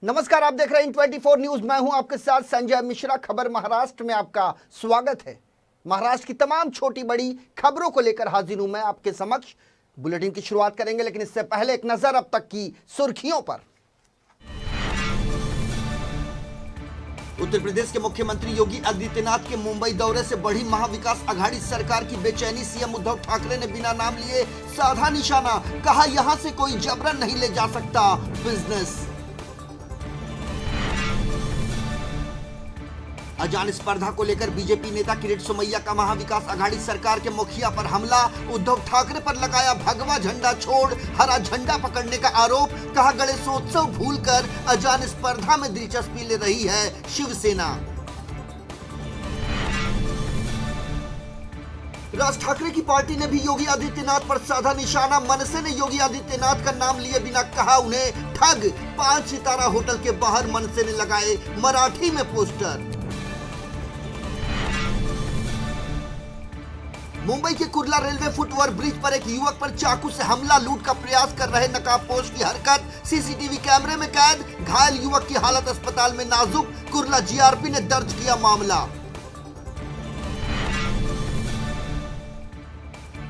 नमस्कार, आप देख रहे हैं 24 न्यूज। मैं हूं आपके साथ संजय मिश्रा। खबर महाराष्ट्र में आपका स्वागत है। महाराष्ट्र की तमाम छोटी बड़ी खबरों को लेकर हाजिर हूं मैं आपके समक्ष। बुलेटिन की शुरुआत करेंगे, लेकिन इससे पहले एक नजर अब तक की सुर्खियों पर। उत्तर प्रदेश के मुख्यमंत्री योगी आदित्यनाथ के मुंबई दौरे से बढ़ी महाविकास अघाड़ी सरकार की बेचैनी। सीएम उद्धव ठाकरे ने बिना नाम लिए साधा निशाना, कहा यहां से कोई जबरन नहीं ले जा सकता बिजनेस। अजान स्पर्धा को लेकर बीजेपी नेता किरीट सोमैया का महाविकास अघाड़ी सरकार के मुखिया पर हमला। उद्धव ठाकरे पर लगाया भगवा झंडा छोड़ हरा झंडा पकड़ने का आरोप, कहा गणेशोत्सव भूलकर अजान स्पर्धा में दिलचस्पी ले रही है शिवसेना। राज ठाकरे की पार्टी ने भी योगी आदित्यनाथ पर साधा निशाना। मनसे ने योगी आदित्यनाथ का नाम लिए बिना कहा उन्हें ठग। 5 सितारा होटल के बाहर मनसे ने लगाए मराठी में पोस्टर। मुंबई के कुर्ला रेलवे फुटओवर ब्रिज पर एक युवक पर चाकू से हमला, लूट का प्रयास कर रहे नकाबपोश की हरकत सीसीटीवी कैमरे में कैद। घायल युवक की हालत अस्पताल में नाजुक, कुर्ला जीआरपी ने दर्ज किया मामला।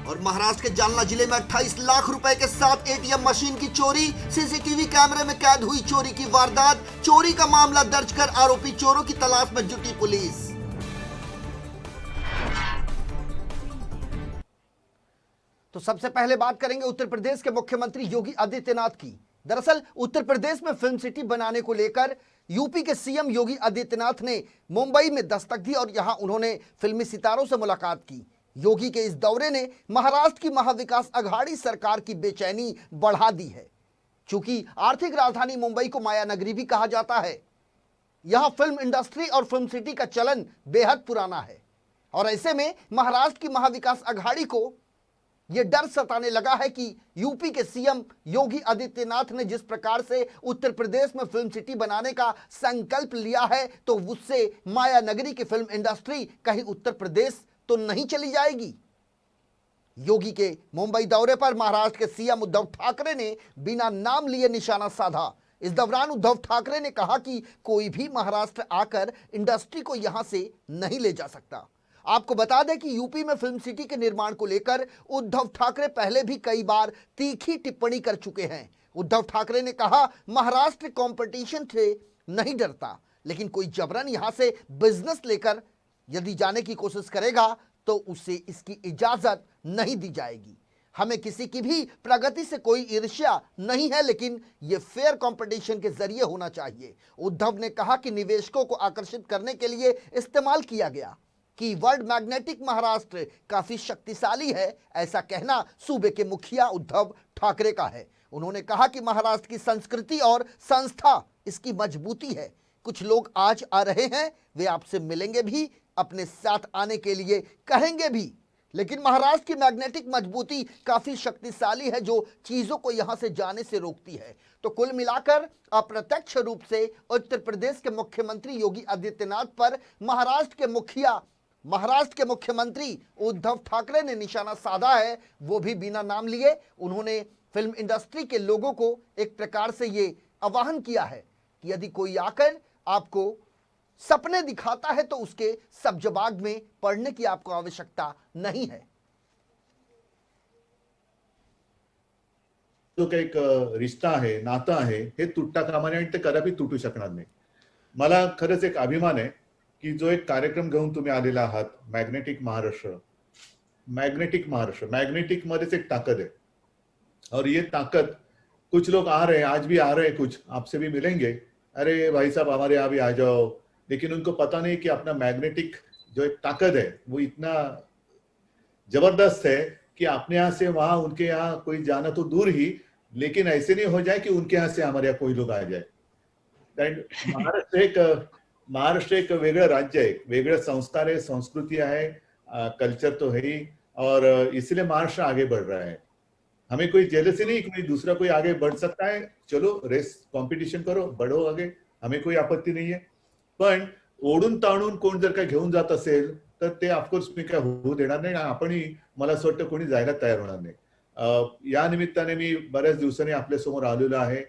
और महाराष्ट्र के जालना जिले में 28 लाख रुपए के साथ एटीएम मशीन की चोरी, सीसीटीवी कैमरे में कैद हुई चोरी की वारदात। चोरी का मामला दर्ज कर आरोपी चोरों की तलाश में जुटी पुलिस। तो सबसे पहले बात करेंगे उत्तर प्रदेश के मुख्यमंत्री योगी आदित्यनाथ की। दरअसल उत्तर प्रदेश में फिल्म सिटी बनाने को लेकर यूपी के सीएम योगी आदित्यनाथ ने मुंबई में दस्तक दी और यहां उन्होंने फिल्मी सितारों से मुलाकात की। योगी के इस दौरे ने महाराष्ट्र की महाविकास अघाड़ी सरकार की बेचैनी बढ़ा दी है। चूंकि आर्थिक राजधानी मुंबई को माया नगरी भी कहा जाता है, यहां फिल्म इंडस्ट्री और फिल्म सिटी का चलन बेहद पुराना है और ऐसे में महाराष्ट्र की महाविकास अघाड़ी को यह डर सताने लगा है कि यूपी के सीएम योगी आदित्यनाथ ने जिस प्रकार से उत्तर प्रदेश में फिल्म सिटी बनाने का संकल्प लिया है, तो उससे माया नगरी की फिल्म इंडस्ट्री कहीं उत्तर प्रदेश तो नहीं चली जाएगी। योगी के मुंबई दौरे पर महाराष्ट्र के सीएम उद्धव ठाकरे ने बिना नाम लिए निशाना साधा। इस दौरान उद्धव ठाकरे ने कहा कि कोई भी महाराष्ट्र आकर इंडस्ट्री को यहां से नहीं ले जा सकता। आपको बता दें कि यूपी में फिल्म सिटी के निर्माण को लेकर उद्धव ठाकरे पहले भी कई बार तीखी टिप्पणी कर चुके हैं। उद्धव ठाकरे ने कहा महाराष्ट्र कंपटीशन से नहीं डरता, लेकिन कोई जबरन यहां से बिजनेस लेकर यदि जाने की कोशिश करेगा तो उसे इसकी इजाजत नहीं दी जाएगी। हमें किसी की भी प्रगति से कोई ईर्ष्या नहीं है, लेकिन यह फेयर कंपटीशन के जरिए होना चाहिए। उद्धव ने कहा कि निवेशकों को आकर्षित करने के लिए इस्तेमाल किया गया कि वर्ल्ड मैग्नेटिक महाराष्ट्र काफी शक्तिशाली है, ऐसा कहना सूबे के मुखिया उद्धव ठाकरे का है। उन्होंने कहा कि महाराष्ट्र की संस्कृति और संस्था इसकी मजबूती है। कुछ लोग आज आ रहे हैं, वे आपसे मिलेंगे भी, अपने साथ आने के लिए कहेंगे भी, लेकिन महाराष्ट्र की मैग्नेटिक मजबूती काफी शक्तिशाली है जो चीजों को यहां से जाने से रोकती है। तो कुल मिलाकर अप्रत्यक्ष रूप से उत्तर प्रदेश के मुख्यमंत्री योगी आदित्यनाथ पर महाराष्ट्र के मुख्यमंत्री उद्धव ठाकरे ने निशाना साधा है, वो भी बिना नाम लिए। उन्होंने फिल्म इंडस्ट्री के लोगों को एक प्रकार से ये आह्वान किया है कि यदि कोई आकर आपको सपने दिखाता है तो उसके सब जवाब में पढ़ने की आपको आवश्यकता नहीं है। जो काही एक रिश्ता आहे, नातं आहे, हे तुटता कामा नये आणि ते कदापि तुटू शकणार नाही। मला खरंच एक अभिमान आहे की जो एक कार्यक्रम घेऊन तुम्ही आलेला आहात, मैग्नेटिक महाराष्ट्र। मैग्नेटिक मध्येच एक ताकद है और ये ताकद, कुछ लोग आ रहे हैं, आज भी आ रहे हैं, कुछ आपसे भी मिलेंगे, अरे भाई साहब हमारे यहाँ भी आ जाओ, लेकिन उनको पता नहीं कि अपना मैग्नेटिक जो एक ताकत है वो इतना जबरदस्त है कि अपने यहाँ से वहां उनके यहाँ कोई जाना तो दूर ही, लेकिन ऐसे नहीं हो जाए कि उनके यहाँ से हमारे यहाँ कोई लोग आ जाए। महाराष्ट्र एक वेगळं राज्य आहे, वेगळे संस्कार है, संस्कृति है, कल्चर तो है ही, और इसलिए महाराष्ट्र आगे बढ़ रहा है। हमें कोई जेलसी नहीं, कोई दूसरा कोई आगे बढ़ सकता है, चलो रेस कॉम्पिटिशन करो, बढ़ो आगे, हमें कोई आपत्ती नहीं है। पण ओढून ताणून कोण जर का घेऊन जात असेल तर ते ऑफकोर्स मी काय होऊ देणार नाही, आपणही मला असं वाटतं कोणी जायला तयार होणार नाही। या निमित्ताने मी बऱ्याच दिवसांनी आपल्या समोर आलेलो आहे।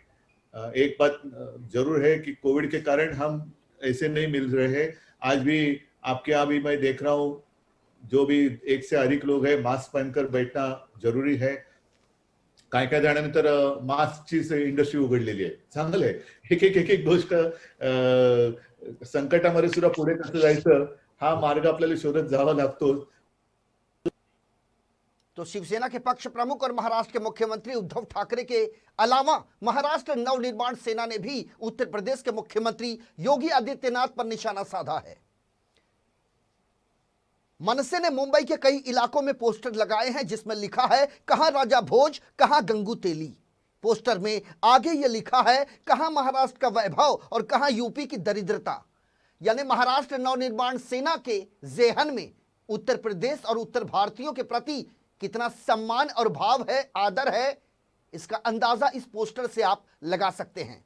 एक बात जरूर है कि कोविड के कारण हम ऐसे नहीं मिल रहे हैं। आज भी आपके यहाँ भी मैं देख रहा हूँ, जो भी एक से अधिक लोग हैं, मास्क पहनकर बैठना जरुरी आहे. काय काय जणांनंतर मास्कची इंडस्ट्री उघडलेली आहे. चांगलं आहे. एक गोष्ट संकटामध्ये सुद्धा पुढे कसं जायचं हा मार्ग आपल्याला शोधत जावा लागतो. तो शिवसेना के पक्ष प्रमुख और महाराष्ट्र के मुख्यमंत्री उद्धव ठाकरे के अलावा महाराष्ट्र नवनिर्माण सेना ने भी उत्तर प्रदेश के मुख्यमंत्री योगी आदित्यनाथ पर निशाना साधा है. मनसे ने मुंबई के कई इलाकों में पोस्टर लगाए हैं जिसमें लिखा है कहां राजा भोज, कहां गंगू तेली. पोस्टर में आगे यह लिखा है कहां महाराष्ट्र का वैभव और कहां यूपी की दरिद्रता. यानी महाराष्ट्र नवनिर्माण सेना के जेहन में उत्तर प्रदेश और उत्तर भारतीयों के प्रति कितना सम्मान और भाव है, आदर है, इसका अंदाजा इस पोस्टर से आप लगा सकते हैं.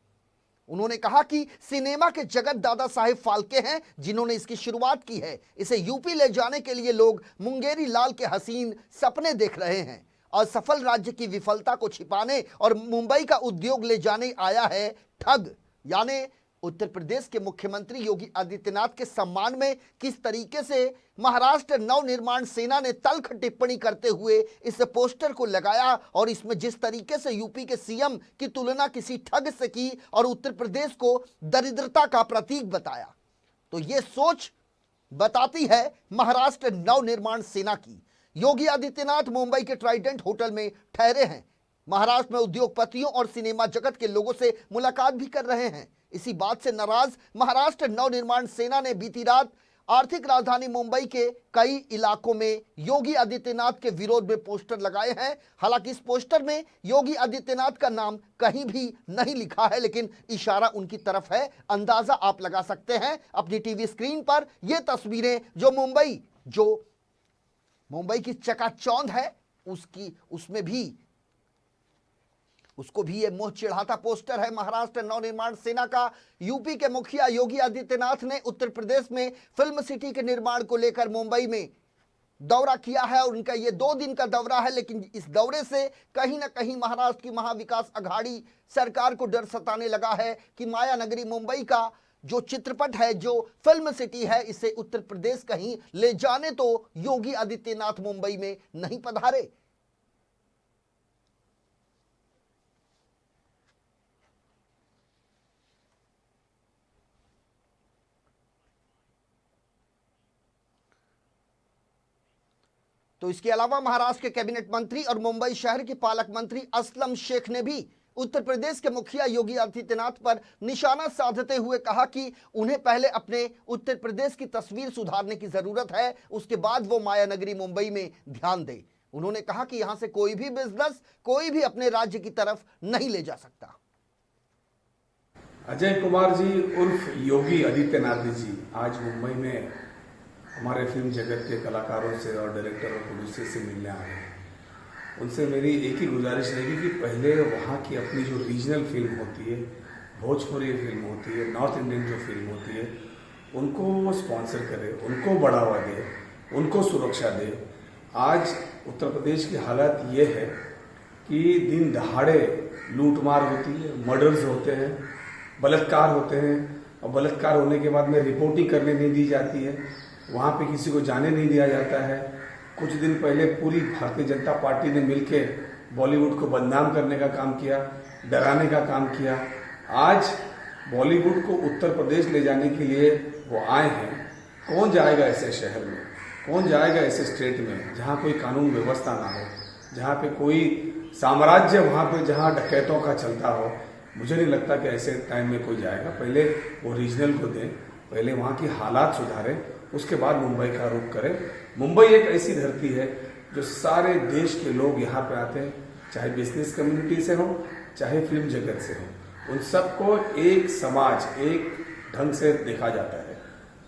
उन्होंने कहा कि सिनेमा के जगत दादा साहेब फाल्के हैं जिन्होंने इसकी शुरुआत की है. इसे यूपी ले जाने के लिए लोग मुंगेरी लाल के हसीन सपने देख रहे हैं. असफल राज्य की विफलता को छिपाने और मुंबई का उद्योग ले जाने आया है ठग. यानी उत्तर प्रदेश के मुख्यमंत्री योगी आदित्यनाथ के सम्मान में किस तरीके से महाराष्ट्र नवनिर्माण सेना ने तल्ख टिप्पणी करते हुए इस पोस्टर को लगाया और इसमें जिस तरीके से यूपी के सीएम की तुलना किसी ठग से की और उत्तर प्रदेश को दरिद्रता का प्रतीक बताया, तो यह सोच बताती है महाराष्ट्र नवनिर्माण सेना की. योगी आदित्यनाथ मुंबई के ट्राइडेंट होटल में ठहरे हैं. महाराष्ट्र में उद्योगपतियों और सिनेमा जगत के लोगों से मुलाकात भी कर रहे हैं. इसी बात से नाराज महाराष्ट्र नवनिर्माण सेना ने बीती रात आर्थिक राजधानी मुंबई के कई इलाकों में योगी आदित्यनाथ के विरोध में पोस्टर लगाए हैं. हालांकि इस पोस्टर में योगी आदित्यनाथ का नाम कहीं भी नहीं लिखा है, लेकिन इशारा उनकी तरफ है. अंदाजा आप लगा सकते हैं अपनी टीवी स्क्रीन पर. ये तस्वीरें जो मुंबई की चकाचौंध है उसको भी ये मोह चिढ़ाता पोस्टर है महाराष्ट्र नवनिर्माण सेना का. यूपी के मुखिया योगी आदित्यनाथ ने उत्तर प्रदेश में फिल्म सिटी के निर्माण को लेकर मुंबई में दौरा किया है और उनका ये 2 दिन का दौरा है. लेकिन इस दौरे से कहीं ना कहीं महाराष्ट्र की महाविकास अघाड़ी सरकार को डर सताने लगा है कि माया नगरी मुंबई का जो चित्रपट है, जो फिल्म सिटी है, इसे उत्तर प्रदेश कहीं ले जाने तो योगी आदित्यनाथ मुंबई में नहीं पधारे. तो इसके अलावा महाराष्ट्र के कैबिनेट मंत्री और मुंबई शहर के पालक मंत्री असलम शेख ने भी उत्तर प्रदेश के मुखिया योगी आदित्यनाथ पर निशाना साधते हुए कहा कि उन्हें पहले अपने उत्तर प्रदेश की तस्वीर सुधारने की जरूरत है, उसके बाद वो माया नगरी मुंबई में ध्यान दे. उन्होंने कहा कि यहां से कोई भी बिजनेस कोई भी अपने राज्य की तरफ नहीं ले जा सकता. अजय कुमार जी उर्फ योगी आदित्यनाथ जी आज मुंबई में हमारे फिल्म जगत के कलाकारों से और डायरेक्टर और प्रोड्यूसर से मिलने आ रहे हैं. उनसे मेरी एक ही गुजारिश रहेगी कि पहले वहाँ की अपनी जो रीजनल फिल्म होती है, भोजपुरी फिल्म होती है, नॉर्थ इंडियन जो फिल्म होती है, उनको स्पॉन्सर करे, उनको बढ़ावा दे, उनको सुरक्षा दे. आज उत्तर प्रदेश की हालत ये है कि दिन दहाड़े लूटमार होती है, मर्डर्स होते हैं, बलात्कार होते हैं और बलात्कार होने के बाद में रिपोर्टिंग करने नहीं दी जाती है, वहाँ पे किसी को जाने नहीं दिया जाता है. कुछ दिन पहले पूरी भारतीय जनता पार्टी ने मिलकर बॉलीवुड को बदनाम करने का काम किया, डराने का काम किया. आज बॉलीवुड को उत्तर प्रदेश ले जाने के लिए वो आए हैं. कौन जाएगा ऐसे शहर में, कौन जाएगा ऐसे स्टेट में जहाँ कोई कानून व्यवस्था ना हो, जहाँ पे कोई साम्राज्य वहाँ पे जहाँ डकैतों का चलता हो. मुझे नहीं लगता कि ऐसे टाइम में कोई जाएगा. पहले वो रीजनल को दें, पहले वहाँ की हालात सुधारें, उसके बाद मुंबई का रुख करें. मुंबई एक ऐसी धरती है जो सारे देश के लोग यहाँ पे आते हैं, चाहे बिजनेस कम्युनिटी से हो, चाहे फिल्म जगत से हो. उन सबको एक समाज, एक ढंग से देखा जाता है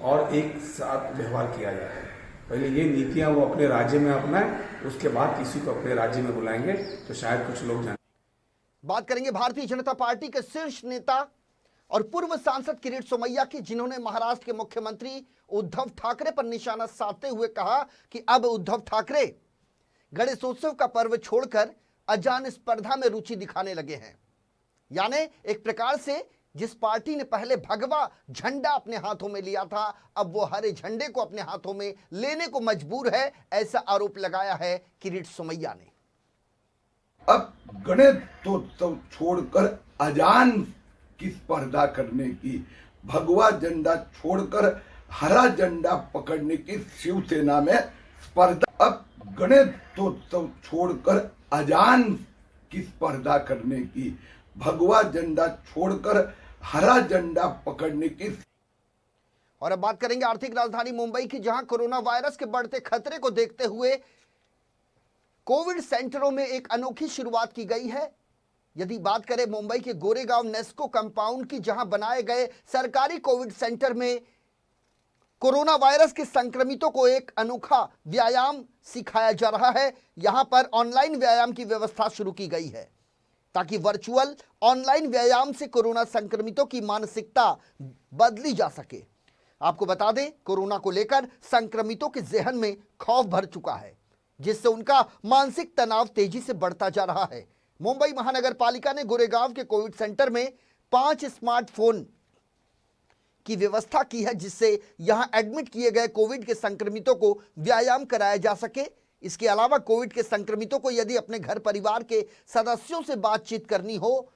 और एक साथ व्यवहार किया जाता है. पहले ये नीतियाँ वो अपने राज्य में अपनाएं, उसके बाद किसी को अपने राज्य में बुलाएंगे तो शायद कुछ लोग जाने. बात करेंगे भारतीय जनता पार्टी के शीर्ष नेता और पूर्व सांसद किरीट सोमैया की, जिन्होंने महाराष्ट्र के मुख्यमंत्री उद्धव ठाकरे पर निशाना साधते हुए कहा कि अब उद्धव ठाकरे गणेशोत्सव का पर्व छोड़कर अजान स्पर्धा में रुचि दिखाने लगे हैं. यानी एक प्रकार से जिस पार्टी ने पहले भगवा झंडा अपने हाथों में लिया था, अब वो हरे झंडे को अपने हाथों में लेने को मजबूर है, ऐसा आरोप लगाया है किरीट सोमैया ने। अब गणेशोत्सव छोड़कर अजान की स्पर्धा करने की, भगवा झंडा छोड़कर हरा झंडा पकड़ने की शिवसेना में स्पर्धा, अब गणेशोत्सव छोड़कर अजान की स्पर्धा करने की, भगवा झंडा छोड़कर हरा झंडा पकड़ने की। और अब बात करेंगे आर्थिक राजधानी मुंबई की, जहां कोरोना वायरस के बढ़ते खतरे को देखते हुए कोविड सेंटरों में एक अनोखी शुरुआत की गई है। यदि बात करें मुंबई के गोरेगांव नेस्को कंपाउंड की, जहां बनाए गए सरकारी कोविड सेंटर में कोरोना वायरस के संक्रमितों को एक अनोखा व्यायाम सिखाया जा रहा है। यहां पर ऑनलाइन व्यायाम की व्यवस्था शुरू की गई है ताकि वर्चुअल ऑनलाइन व्यायाम से कोरोना संक्रमितों की मानसिकता बदली जा सके। आपको बता दें, कोरोना को लेकर संक्रमितों के जहन में खौफ भर चुका है, जिससे उनका मानसिक तनाव तेजी से बढ़ता जा रहा है। मुंबई महानगर पालिका ने गोरेगांव के कोविड सेंटर में 5 स्मार्टफोन की व्यवस्था की है, जिससे यहां एडमिट किए गए कोविड के संक्रमितों को व्यायाम कराया जा सके। इसके अलावा कोविड के संक्रमितों को यदि अपने घर परिवार के सदस्यों से बातचीत करनी हो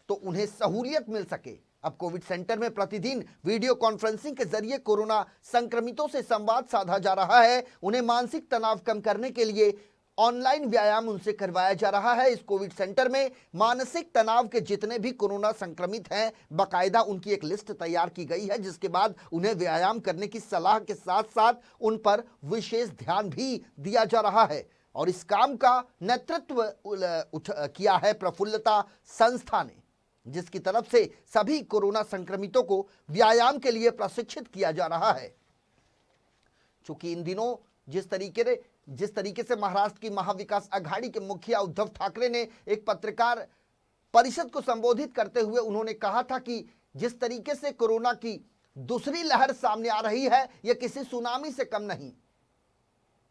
तो उन्हें सहूलियत मिल सके। अब कोविड सेंटर में प्रतिदिन वीडियो कॉन्फ्रेंसिंग के जरिए कोरोना संक्रमितों से संवाद साधा जा रहा है। उन्हें मानसिक तनाव कम करने के लिए ऑनलाइन व्यायाम उनसे करवाया जा रहा है। इस कोविड सेंटर में मानसिक तनाव के जितने भी कोरोना संक्रमित हैं, बाकायदा उनकी एक लिस्ट तैयार की गई है, जिसके बाद उन्हें व्यायाम करने की सलाह के साथ साथ उन पर विशेष ध्यान भी दिया जा रहा है। और इस काम का नेतृत्व किया है प्रफुल्लता संस्था ने, जिसकी तरफ से सभी कोरोना संक्रमितों को व्यायाम के लिए प्रशिक्षित किया जा रहा है। चूंकि इन दिनों जिस तरीके से महाराष्ट्र की महाविकास आघाड़ी के मुखिया उद्धव ठाकरे ने एक पत्रकार परिषद को संबोधित करते हुए उन्होंने कहा था कि जिस तरीके से कोरोना की दूसरी लहर सामने आ रही है, यह किसी सुनामी से कम नहीं,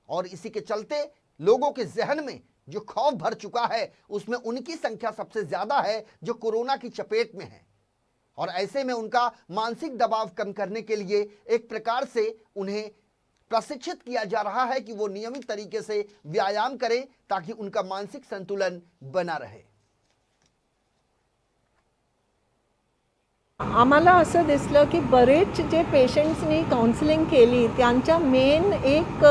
और इसी के चलते लोगों के जहन में जो खौफ भर चुका है, उसमें उनकी संख्या सबसे ज्यादा है जो कोरोना की चपेट में है। और ऐसे में उनका मानसिक दबाव कम करने के लिए एक प्रकार से उन्हें प्रशिक्षित किया जा रहा है कि वो नियमित तरीके से व्यायाम करें ताकि उनका मानसिक संतुलन बना रहे। आम्हाला असं दिसलं की बरेच जे पेशंट्सनी काउन्सिलिंग केली त्यांच्या मेन एक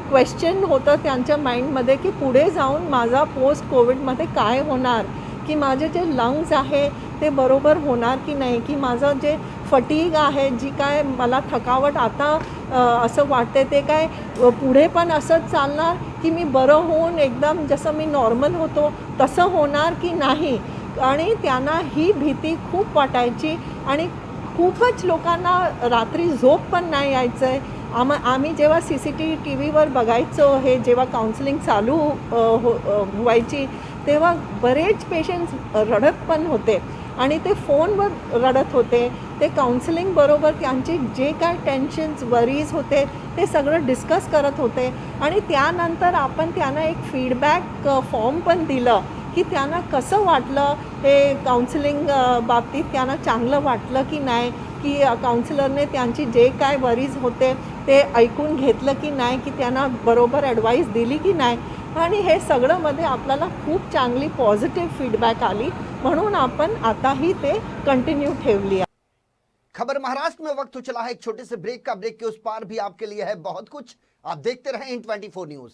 क्वेश्चन होतं त्यांच्या माइंडमध्ये की पुढे जाऊन माझा पोस्ट कोविडमध्ये काय होणार, की माझे जे लंग्स आहे ते बरोबर होणार की नाही, की माझं जे फटीग आहे, जी काय मला थकावट आता असं वाटते ते काय पुढे पण असंच चालणार, की मी बरं होऊन एकदम जसं मी नॉर्मल होतो तसं होणार की नाही. आणि त्यांना ही भीती खूप वाटायची आणि खूपच लोकांना रात्री झोप पण नाही यायचं आहे. आम्ही जेव्हा CCTVवर बघायचो, हे जेव्हा काउन्सिलिंग चालू व्हायची तेव्हा बरेच पेशंट्स रडत पण होते आणि ते फोनवर रडत होते. ते काउन्सिलिंग बरोबर त्यांचे जे काय टेन्शन्स वरीज होते ते सगळं डिस्कस करत होते. आणि त्यानंतर आपण त्यांना एक फीडबॅक फॉर्म पण दिलं की त्यांना कसं वाटलं हे काउन्सिलिंग बाबतीत, त्यांना चांगलं वाटलं की नाही, की काउन्सिलरने त्यांची जे काय वरीज होते ते ऐकून घेतलं की नाही, की त्यांना बरोबर ॲडवाईस दिली की नाही. आणि हे सगळं मध्ये आपल्याला खूप चांगली पॉझिटिव्ह फीडबॅक आली, म्हणून आपण आताही ते कंटिन्यू ठेवली. खबर महाराष्ट्र में वक्त हो चला है एक छोटे से ब्रेक का। ब्रेक के उस पार भी आपके लिए है बहुत कुछ। आप देखते रहें N24 news.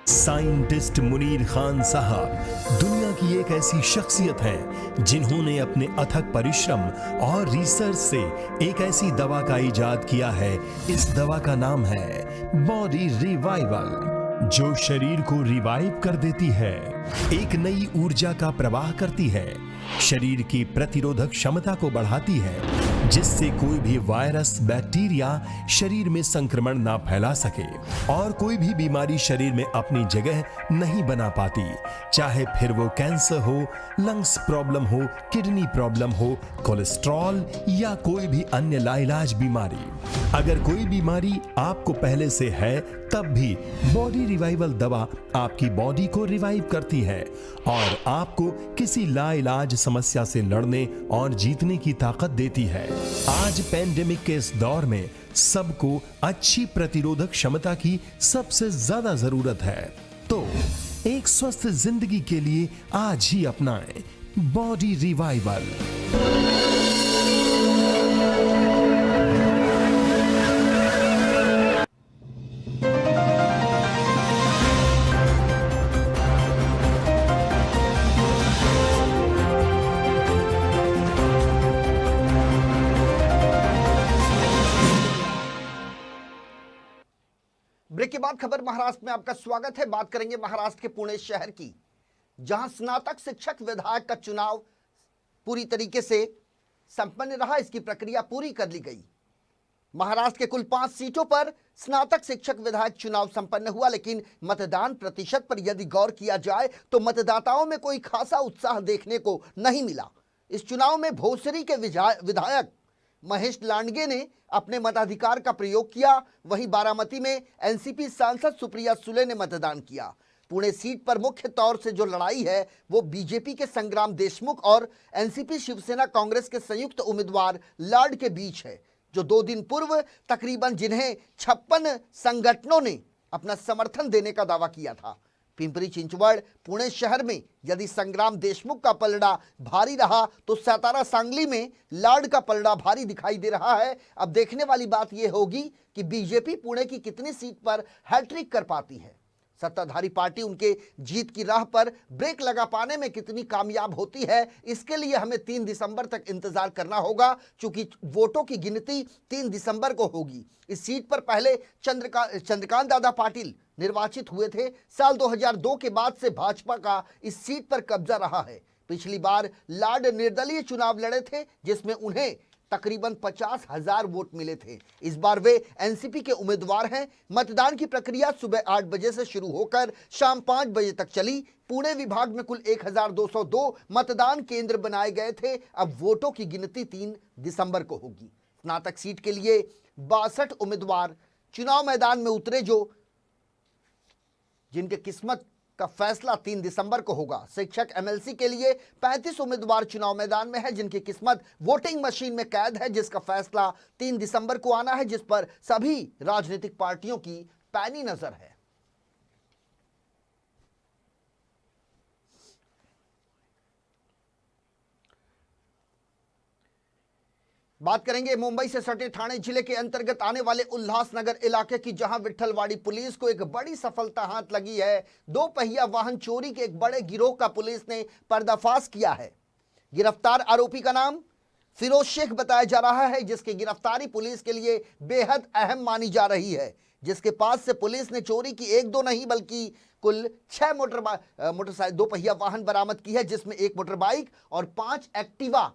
Scientist Munir Khan साहब दुनिया की एक ऐसी शख्सियत है जिन्होंने अपने अथक परिश्रम और रिसर्च से एक ऐसी दवा का इजाद किया है। इस दवा का नाम है बॉडी रिवाइवल, जो शरीर को रिवाइव कर देती है, एक नई ऊर्जा का प्रवाह करती है, शरीर की प्रतिरोधक क्षमता को बढ़ाती है, जिससे कोई भी वायरस, बैक्टीरिया शरीर में संक्रमण ना फैला सके और कोई भी बीमारी शरीर में अपनी जगह नहीं बना पाती, चाहे फिर वो कैंसर हो, लंग्स प्रॉब्लम हो, किडनी प्रॉब्लम हो, कोलेस्ट्रॉल या कोई भी अन्य लाइलाज बीमारी। अगर कोई बीमारी आपको पहले से है तब भी बॉडी रिवाइवल दवा आपकी बॉडी को रिवाइव करती है और आपको किसी लाइलाज समस्या से लड़ने और जीतने की ताकत देती है। आज पेंडेमिक के इस दौर में सबको अच्छी प्रतिरोधक क्षमता की सबसे ज्यादा जरूरत है, तो एक स्वस्थ जिंदगी के लिए आज ही अपनाएं बॉडी रिवाइवल। ब्रेक के बाद खबर महाराष्ट्र में आपका स्वागत है। बात करेंगे महाराष्ट्र के पुणे शहर की, जहां स्नातक शिक्षक विधायक का चुनाव पूरी तरीके से संपन्न रहा। इसकी प्रक्रिया पूरी कर ली गई। महाराष्ट्र के कुल 5 सीटों पर स्नातक शिक्षक विधायक चुनाव संपन्न हुआ, लेकिन मतदान प्रतिशत पर यदि गौर किया जाए तो मतदाताओं में कोई खासा उत्साह देखने को नहीं मिला। इस चुनाव में भोसरी के विधायक महेश लांडगे ने अपने मताधिकार का प्रयोग किया। वहीं बारामती में एनसीपी सांसद सुप्रिया सुले ने मतदान किया। पुणे सीट पर मुख्य तौर से जो लड़ाई है वो बीजेपी के संग्राम देशमुख और एनसीपी शिवसेना कांग्रेस के संयुक्त उम्मीदवार लाड के बीच है, जो 2 दिन पूर्व तकरीबन जिन्हें 56 संगठनों ने अपना समर्थन देने का दावा किया था। पिंपरी चिंचवड़ पुणे शहर में यदि संग्राम देशमुख का पलड़ा भारी रहा तो सातारा सांगली में लाड का पलड़ा भारी दिखाई दे रहा है। अब देखने वाली बात यह होगी कि बीजेपी पुणे की कितनी सीट पर हैट्रिक कर पाती है। सत्ताधारी पार्टी उनके जीत की राह पर ब्रेक लगा पाने में कितनी कामयाब होती है, इसके लिए हमें 3 दिसंबर तक इंतजार करना होगा, क्योंकि वोटों की गिनती 3 दिसंबर को होगी। इस सीट पर पहले चंद्रकांत दादा पाटिल निर्वाचित हुए थे। साल 2002 के बाद से भाजपा का इस सीट पर कब्जा रहा है। पिछली बार लाड निर्दलीय चुनाव लड़े थे, जिसमें उन्हें तकरीबन 50,000 वोट मिले थे। इस बार वे एनसीपी के उम्मीदवार हैं। मतदान की प्रक्रिया सुबह 8 बजे से शुरू होकर शाम 5 बजे तक चली। पुणे विभाग में कुल 1202 मतदान केंद्र बनाए गए थे। अब वोटों की गिनती 3 दिसंबर को होगी। स्नातक सीट के लिए 62 उम्मीदवार चुनाव मैदान में उतरे, जिनके किस्मत का फैसला 3 दिसंबर को होगा। शिक्षक एमएलसी के लिए 35 उम्मीदवार चुनाव मैदान में है, जिनकी किस्मत वोटिंग मशीन में कैद है, जिसका फैसला 3 दिसंबर को आना है, जिस पर सभी राजनीतिक पार्टियों की पैनी नजर है। बात करेंगे मुंबई से सटे ठाणे जिले के अंतर्गत आने वाले उल्लासनगर इलाके की, जहां विट्ठलवाड़ी पुलिस को एक बड़ी सफलता हाथ लगी है। 2 पहिया वाहन चोरी के एक बड़े गिरोह का पुलिस ने पर्दाफाश किया है। गिरफ्तार आरोपी का नाम फिरोज शेख बताया जा रहा है, जिसकी गिरफ्तारी पुलिस के लिए बेहद अहम मानी जा रही है। जिसके पास से पुलिस ने चोरी की 1-2 नहीं बल्कि कुल 6 मोटरसाइकिल 2 पहिया वाहन बरामद की है, जिसमें 1 मोटरबाइक और 5 एक्टिवा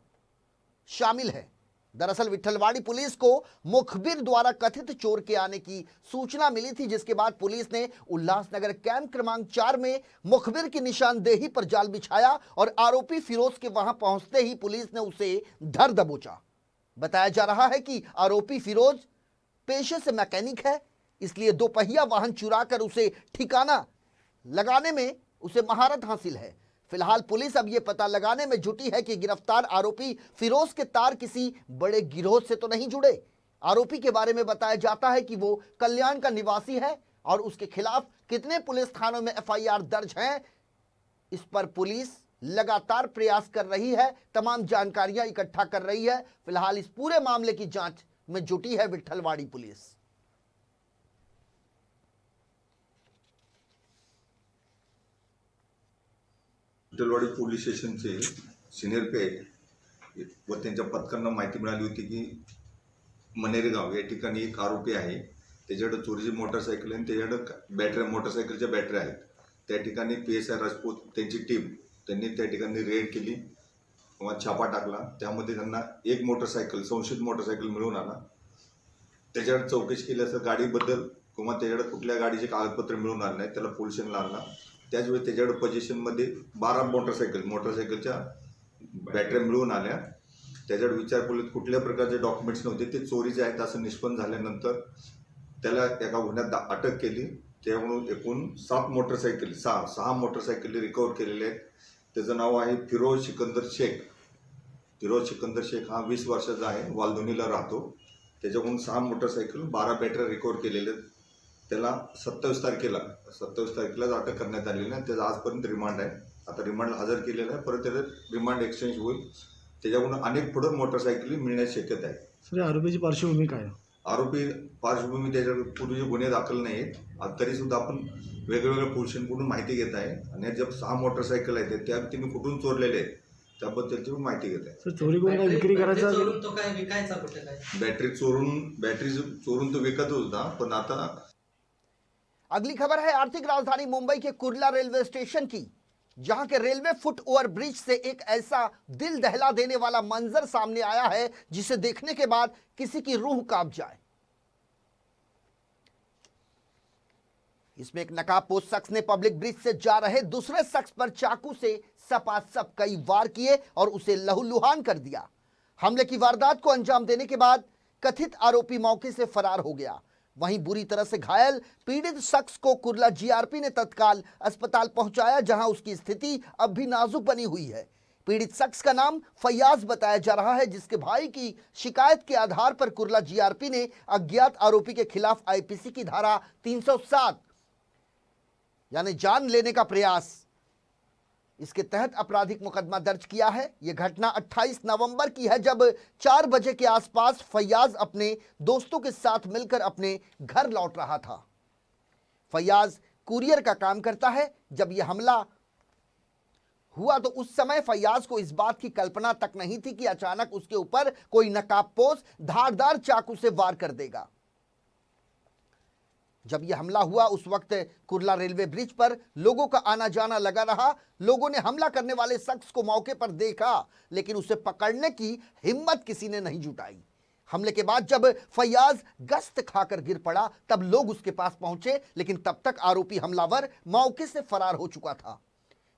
शामिल है। दरअसल विट्ठलवाड़ी पुलिस को मुखबिर द्वारा कथित चोर के आने की सूचना मिली थी, जिसके बाद पुलिस ने उल्लासनगर कैंप क्रमांक 4 में मुखबिर की निशानदेही पर जाल बिछाया और आरोपी फिरोज के वहां पहुंचते ही पुलिस ने उसे धर दबोचा। बताया जा रहा है कि आरोपी फिरोज पेशे से मैकेनिक है, इसलिए 2 पहिया वाहन चुरा कर उसे ठिकाना लगाने में उसे महारत हासिल है। फिलहाल पुलिस अब यह पता लगाने में जुटी है कि गिरफ्तार आरोपी फिरोज के तार किसी बड़े गिरोह से तो नहीं जुड़े। आरोपी के बारे में बताया जाता है कि वो कल्याण का निवासी है और उसके खिलाफ कितने पुलिस थानों में एफआईआर दर्ज हैं, इस पर पुलिस लगातार प्रयास कर रही है, तमाम जानकारियां इकट्ठा कर रही है। फिलहाल इस पूरे मामले की जांच में जुटी है विट्ठलवाड़ी पुलिस। विठ्ठलवाडी पोलीस स्टेशनचे सिनियर पे व त्यांच्या पथकांना माहिती मिळाली होती की मनेरगाव या ठिकाणी एक आरोपी आहे, त्याच्याकडे चोरीची मोटरसायकल आणि त्याच्याकडे बॅटरी मोटरसायकलच्या बॅटरी आहेत। त्या ठिकाणी PSI राजपूत त्यांची टीम त्यांनी त्या ठिकाणी रेड केली किंवा छापा टाकला, त्यामध्ये त्यांना एक मोटरसायकल, संशयित मोटरसायकल मिळून आला. त्याच्याकडे चौकशी केली असं गाडीबद्दल किंवा त्याच्याकडे कुठल्या गाडीचे कागदपत्र मिळून आले नाही, त्याला पोलीस स्टेशनला आणला. त्याचवेळी त्याच्याकडे पोझिशनमध्ये 12 मोटरसायकलच्या बॅटऱ्या मिळून आल्या. त्याच्याकडे विचारपूर्वक कुठल्या प्रकारचे डॉक्युमेंट्स नव्हते, ते चोरीचे आहेत असं निष्पन्न झाल्यानंतर त्याला एका गुन्ह्यात अटक केली. त्यामुळे एकूण 6 मोटरसायकली रिकवर केलेले आहेत. त्याचं नाव आहे फिरोज सिकंदर शेख. फिरोज सिकंदर शेख हा 20 वर्षाचा आहे, वालधुनीला राहतो. त्याच्याकडून 6 मोटरसायकल 12 बॅटऱ्या रिकवर केलेल्या आहेत. त्याला 27 तारखेलाच अटक करण्यात आलेली आहे. त्याचा आजपर्यंत रिमांड आहे. आता रिमांडला हजर केलेलं आहे. परत त्याचं रिमांड एक्सचेंज होईल. त्याच्याकडून अनेक पुढे मोटरसायकली मिळण्याची शक्यता आहे. सर, आरोपीची पार्श्वभूमी काय आहे? आरोपी पार्श्वभूमी त्याच्याकडे पूर्वीचे गुन्हे दाखल नाहीत. तरी सुद्धा आपण वेगवेगळ्या पोलिसांकडून माहिती घेत आहे आणि ज्या 6 मोटरसायकल आहेत त्या तिने कुठून चोरलेले आहेत त्याबद्दलची पण माहिती घेत आहे. सर, चोरी करून काय विक्री करायचा? बॅटरी चोरून तो विकत होता, पण आता अगली खबर है आर्थिक राजधानी मुंबई के कुर्ला रेलवे स्टेशन की, जहां के रेलवे फुट ओवर ब्रिज से एक ऐसा दिल दहला देने वाला मंजर सामने आया है जिसे देखने के बाद किसी की रूह कांप जाए। इसमें एक नकाबपोश शख्स ने पब्लिक ब्रिज से जा रहे दूसरे शख्स पर चाकू से सपासप कई वार किए और उसे लहूलुहान कर दिया। हमले की वारदात को अंजाम देने के बाद कथित आरोपी मौके से फरार हो गया। वहीं बुरी तरह से घायल पीड़ित शख्स को कुर्ला जीआरपी ने तत्काल अस्पताल पहुंचाया, जहां उसकी स्थिति अब भी नाजुक बनी हुई है। पीड़ित शख्स का नाम फैयाज बताया जा रहा है, जिसके भाई की शिकायत के आधार पर कुर्ला जीआरपी ने अज्ञात आरोपी के खिलाफ आईपीसी की धारा 307 यानी जान लेने का प्रयास, इसके तहत आपराधिक मुकदमा दर्ज किया है। यह घटना 28 नवंबर की है, जब 4 बजे के आसपास फैयाज अपने दोस्तों के साथ मिलकर अपने घर लौट रहा था। फैयाज कुरियर का काम करता है। जब यह हमला हुआ तो उस समय फैयाज को इस बात की कल्पना तक नहीं थी कि अचानक उसके ऊपर कोई नकाबपोश धारदार चाकू से वार कर देगा। जब यह हमला हुआ उस वक्त कुर्ला रेलवे ब्रिज पर लोगों का आना जाना लगा रहा। लोगों ने हमला करने वाले शख्स को मौके पर देखा, लेकिन उसे पकड़ने की हिम्मत किसी ने नहीं जुटाई। हमले के बाद जब फैयाज गश्त खाकर गिर पड़ा, तब लोग उसके पास पहुंचे, लेकिन तब तक आरोपी हमलावर मौके से फरार हो चुका था।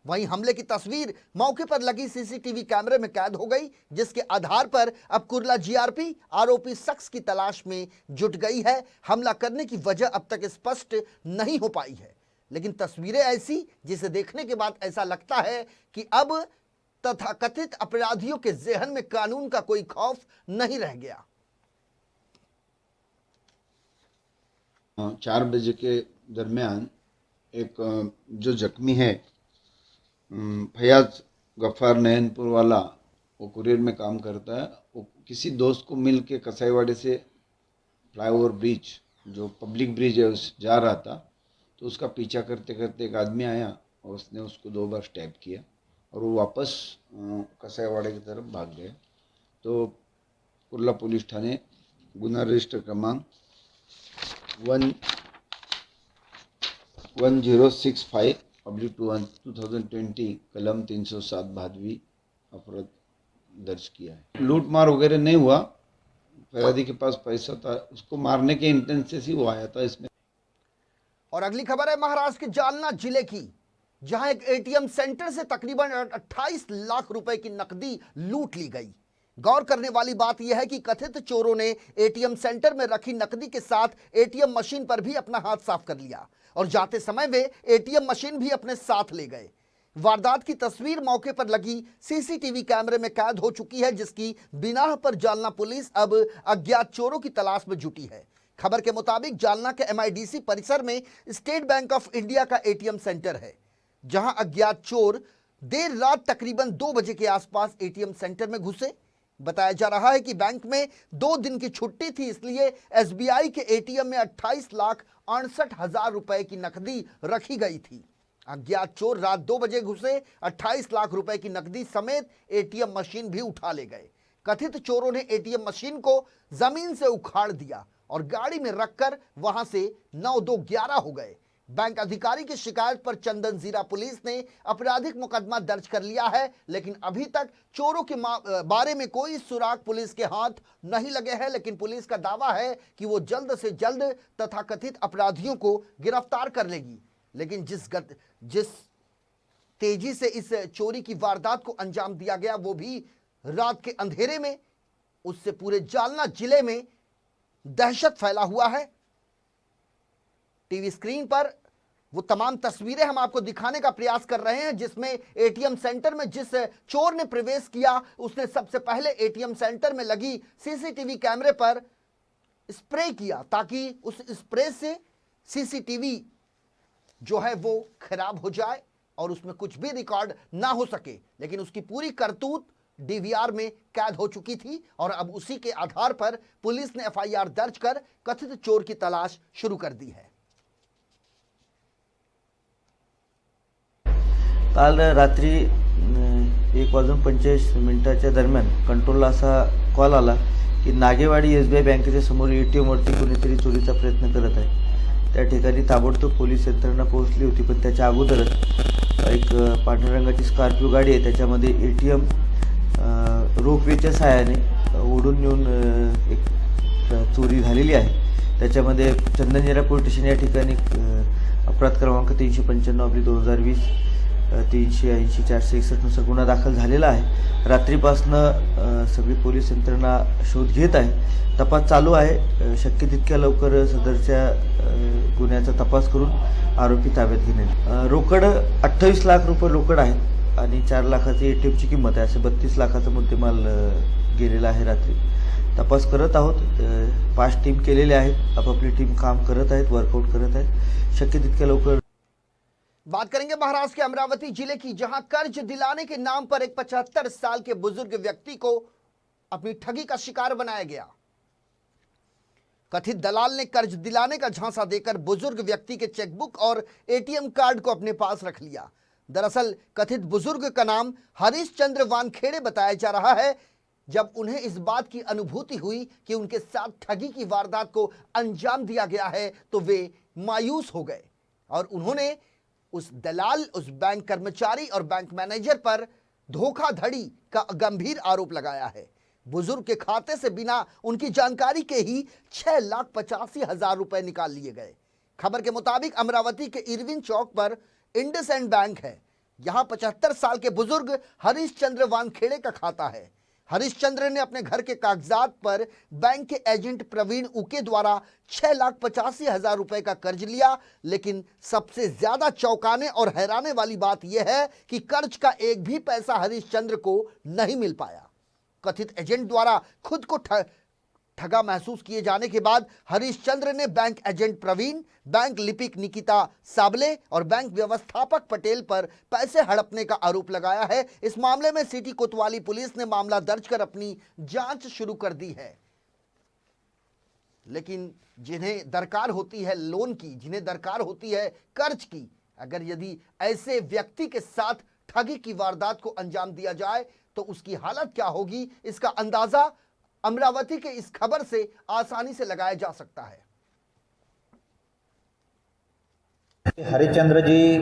वहीं हमले की तस्वीर मौके पर लगी सीसीटीवी कैमरे में कैद हो गई, जिसके आधार पर अब कुर्ला जीआरपी आरोपी शख्स की तलाश में जुट गई है। हमला करने की वजह अब तक स्पष्ट नहीं हो पाई है, लेकिन तस्वीरें ऐसी जिसे देखने के बाद ऐसा लगता है कि अब तथाकथित अपराधियों के ज़हन में कानून का कोई खौफ नहीं रह गया। 4 बजे के दरमियान एक जो जख्मी है फैयाज गफ्फार नयनपुर वाला, वो कुरियर में काम करता है। वो किसी दोस्त को मिल के कसाईवाड़े से फ्लाईओवर ब्रिज जो पब्लिक ब्रिज है उस जा रहा था, तो उसका पीछा करते करते एक आदमी आया और उसने उसको 2 बार स्टैब किया और वो वापस कसाईवाड़े की तरफ भाग गए। तो कुर्ला पुलिस थाने गुना रजिस्टर क्रमांक 1065 पब्लिक 2020 कलम 307 भादवी अपराध दर्ज किया है। लूट मार वगैरह नहीं हुआ, फरियादी के पास पैसा था, उसको मारने के इंटेंशन से ही वो आया था इसमें। और अगली खबर है महाराष्ट्र के जालना जिले की, जहां एक एटीएम सेंटर से तकरीबन 28 लाख रुपए की नकदी लूट ली गई। गौर करने वाली बात यह है कि कथित चोरों ने एटीएम सेंटर में रखी नकदी के साथ एटीएम मशीन पर भी अपना हाथ साफ कर लिया और जाते समय वे एटीएम मशीन भी अपने साथ ले गए। वारदात की तस्वीर मौके पर लगी सीसीटीवी कैमरे में कैद हो चुकी है, जिसकी बिनाह पर जालना पुलिस अब अज्ञात चोरों की तलाश में जुटी है। खबर के मुताबिक जालना के एमआईडीसी परिसर में स्टेट बैंक ऑफ इंडिया का एटीएम सेंटर है, जहां अज्ञात चोर देर रात तकरीबन 2 बजे के आसपास एटीएम सेंटर में घुसे। बताया जा रहा है कि बैंक में 2 दिन की छुट्टी थी, इसलिए एसबीआई के एटीएम में 28,68,000 रुपए की नकदी रखी गई थी। अज्ञात चोर रात 2 बजे घुसे, 28 लाख रुपए की नकदी समेत एटीएम मशीन भी उठा ले गए। कथित चोरों ने एटीएम मशीन को जमीन से उखाड़ दिया और गाड़ी में रखकर वहां से 9-2-11 हो गए। बैंक अधिकारी की शिकायत पर चंदन जीरा पुलिस ने आपराधिक मुकदमा दर्ज कर लिया है, लेकिन अभी तक चोरों के बारे में कोई सुराग पुलिस के हाथ नहीं लगे हैं। लेकिन पुलिस का दावा है कि वो जल्द से जल्द तथाकथित अपराधियों को गिरफ्तार कर लेगी। लेकिन जिस तेजी से इस चोरी की वारदात को अंजाम दिया गया, वो भी रात के अंधेरे में, उससे पूरे जालना जिले में दहशत फैला हुआ है। टीवी स्क्रीन पर वो तमाम तस्वीरें हम आपको दिखाने का प्रयास कर रहे हैं, जिसमें एटीएम सेंटर में जिस चोर ने प्रवेश किया, उसने सबसे पहले एटीएम सेंटर में लगी सीसीटीवी कैमरे पर स्प्रे किया, ताकि उस स्प्रे से सीसीटीवी जो है वो खराब हो जाए और उसमें कुछ भी रिकॉर्ड ना हो सके। लेकिन उसकी पूरी करतूत डीवीआर में कैद हो चुकी थी और अब उसी के आधार पर पुलिस ने एफआईआर दर्ज कर कथित चोर की तलाश शुरू कर दी है। काल रात्री 1:45 दरम्यान कंट्रोलला असा कॉल आला की नागेवाडी SBI बँकेच्या समोर ATMवरती कोणीतरी चोरीचा प्रयत्न करत आहे। त्या ठिकाणी ताबडतोब पोलीस यंत्रणा पोहोचली होती, पण त्याच्या अगोदरच एक पांढऱ्या रंगाची स्कॉर्पिओ गाडी आहे, त्याच्यामध्ये ATM रोपवेच्या सहाय्याने ओढून नेऊन एक चोरी झालेली आहे। त्याच्यामध्ये चंदनजीरा पोलीस स्टेशन या ठिकाणी अपराध क्रमांक 395/2020 380/461 नुसार गुन्हा दाखल झालेला आहे। रात्रीपासनं सगळी पोलीस यंत्रणा शोध घेत आहे, तपास चालू आहे। शक्य तितक्या लवकर सदरच्या गुन्ह्याचा तपास करून आरोपी ताब्यात घेणे। रोकड 28 लाख रुपये रोकड आहेत आणि 4 लाखाची ATMची किंमत आहे। असे 32 लाखाचा मुद्देमाल गेलेला आहे। रात्री तपास करत आहोत। 5 टीम केलेल्या आहेत, आपापली टीम काम करत आहेत, वर्कआउट करत आहेत। शक्य तितक्या लवकर बात करेंगे महाराष्ट्र के अमरावती जिले की, जहां कर्ज दिलाने के नाम पर एक 75 साल के बुजुर्ग व्यक्ति को अपनी ठगी का शिकार बनाया गया। कथित दलाल ने कर्ज दिलाने का झांसा देकर बुजुर्ग व्यक्ति के चेकबुक और ATM कार्ड को अपने पास रख लिया। दरअसल कथित बुजुर्ग का नाम हरीश चंद्र वानखेड़े बताया जा रहा है। जब उन्हें इस बात की अनुभूति हुई कि उनके साथ ठगी की वारदात को अंजाम दिया गया है, तो वे मायूस हो गए और उन्होंने उस दलाल, उस बैंक कर्मचारी और बैंक मैनेजर पर धोखाधड़ी का गंभीर आरोप लगाया है। बुजुर्ग के खाते से बिना उनकी जानकारी के ही 6,85,000 रुपए निकाल लिए गए। खबर के मुताबिक अमरावती के इरविन चौक पर इंडसइंड बैंक है। यहां 75 साल के बुजुर्ग हरीश चंद्र वानखेड़े का खाता है। हरीश चंद्र ने अपने घर के कागजात पर बैंक के एजेंट प्रवीण उके द्वारा 6,85,000 रुपए का कर्ज लिया। लेकिन सबसे ज्यादा चौंकाने और हैराने वाली बात यह है कि कर्ज का एक भी पैसा हरीश चंद्र को नहीं मिल पाया। कथित एजेंट द्वारा खुद को ठगा महसूस किए जाने के बाद हरीश चंद्र ने बैंक एजेंट प्रवीण, बैंक लिपिक निकिता साबले और बैंक व्यवस्थापक पटेल पर पैसे हड़पने का आरोप लगाया है। इस मामले में सिटी कोतवाली पुलिस ने मामला दर्ज कर अपनी जांच शुरू कर दी है। लेकिन जिन्हें दरकार होती है लोन की, जिन्हें दरकार होती है कर्ज की, अगर यदि ऐसे व्यक्ति के साथ ठगी की वारदात को अंजाम दिया जाए तो उसकी हालत क्या होगी, इसका अंदाजा अमरावती के इस खबर से आसानी से लगाया जा सकता है। हरिश्चंद्रजी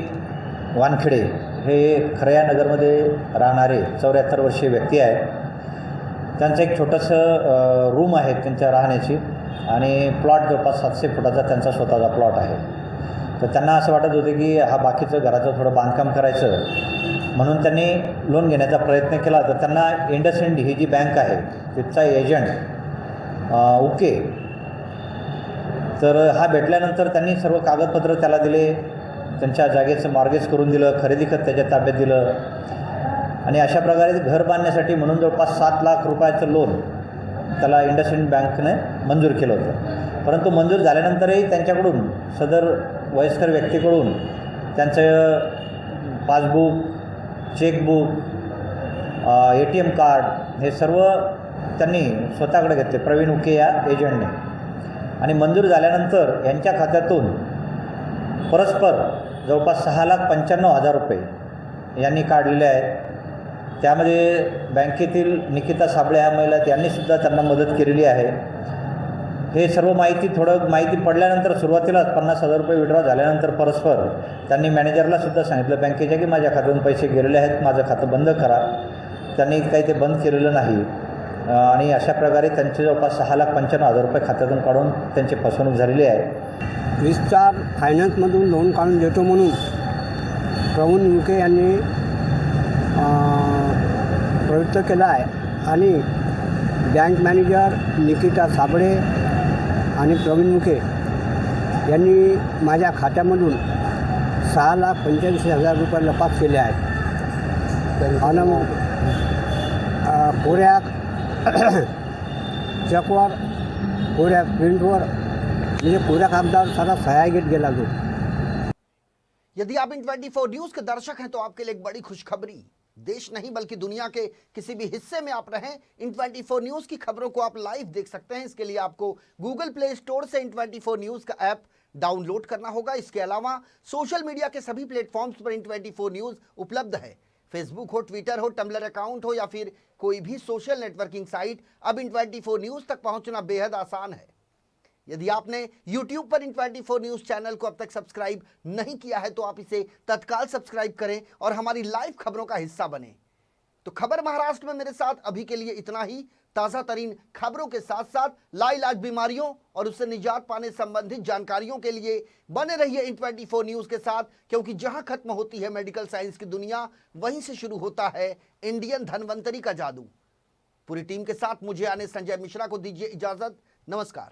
वानखेडे हे खरया नगरमध्ये राहणारे 74 वर्षीय व्यक्ती आहे। त्यांचं एक छोटंसं रूम आहे त्यांच्या राहण्याची आणि प्लॉट जवळपास 700 फुटाचा त्यांचा स्वतःचा प्लॉट आहे। तर त्यांना असं वाटत होते की हा बाकीचं घराचं थोडं बांधकाम करायचं, म्हणून त्यांनी लोन घेण्याचा प्रयत्न केला। तर त्यांना इंडसइंड ही जी बँक आहे तिथचा एजंट उके, तर हा भेटल्यानंतर त्यांनी सर्व कागदपत्र त्याला दिले, त्यांच्या जागेचं मॉर्गेज करून दिलं, खरेदी खत त्याच्या ताब्यात दिलं आणि अशा प्रकारे घर बांधण्यासाठी म्हणून जवळपास 7 लाख रुपयाचं लोन त्याला इंडसइंड बँकने मंजूर केलं होतं। परंतु मंजूर झाल्यानंतरही त्यांच्याकडून सदर वयस्कर व्यक्तीकडून त्यांचं पासबुक, चेकबुक, ATM कार्ड हे सर्व त्यांनी स्वतःकडे घेतले प्रवीण उके या एजंटने। आणि मंजूर झाल्यानंतर यांच्या खात्यातून परस्पर जवळपास 6,95,000 रुपये यांनी काढलेले आहेत। त्यामध्ये बँकेतील निकिता साबळे ह्या महिला त्यांनीसुद्धा त्यांना मदत केलेली आहे। हे सर्व माहिती पडल्यानंतर सुरुवातीलाच 50,000 रुपये विड्रॉ झाल्यानंतर परस्पर त्यांनी मॅनेजरला सुद्धा सांगितलं बँकेच्या की माझ्या खात्यातून पैसे गेलेले आहेत, माझं खातं बंद करा. त्यांनी काही ते बंद केलेलं नाही आणि अशा प्रकारे त्यांचे जवळपास 6,95,000 रुपये खात्यातून काढून त्यांची फसवणूक झालेली आहे. विस्तार फायनान्समधून लोन काढून देतो म्हणून प्रवीण मुके यांनी प्रवृत्त केला आहे आणि बँक मॅनेजर निकिता साबळे आणि प्रवीण मुके यांनी माझ्या खात्यामधून 6,85,000 रुपये लपास केले आहेत आणि कोऱ्या चेकवर कोऱ्या प्रिंटवर म्हणजे कोऱ्या कागदावर सारा सह्या घेत गेला तो. यदि आप इन24 न्यूज के दर्शक हैं तो आपके लिए एक बड़ी खुशखबरी, देश नहीं बल्कि दुनिया के किसी भी हिस्से में आप रहें, इन24 न्यूज की खबरों को आप लाइव देख सकते हैं. इसके लिए आपको गूगल प्ले स्टोर से इन24 न्यूज का ऐप डाउनलोड करना होगा. इसके अलावा सोशल मीडिया के सभी प्लेटफॉर्म्स पर इन24 न्यूज उपलब्ध है. फेसबुक हो, ट्विटर हो, टम्बलर अकाउंट हो या फिर कोई भी सोशल नेटवर्किंग साइट, अब इन24 न्यूज तक पहुंचना बेहद आसान है. यदि आपने YouTube पर इन24 न्यूज चैनल को अब तक सब्सक्राइब नहीं किया है तो आप इसे तत्काल सब्सक्राइब करें और हमारी लाइव खबरों का हिस्सा बने. तो खबर महाराष्ट्र में मेरे साथ अभी के लिए इतना ही. ताज़ा तरीन खबरों के साथ साथ लाइलाज बीमारियों और उससे निजात पाने संबंधित जानकारियों के लिए बने रहिए इन24 न्यूज के साथ, क्योंकि जहां खत्म होती है मेडिकल साइंस की दुनिया, वहीं से शुरू होता है इंडियन धनवंतरी का जादू. पूरी टीम के साथ मुझे आने संजय मिश्रा को दीजिए इजाजत. नमस्कार.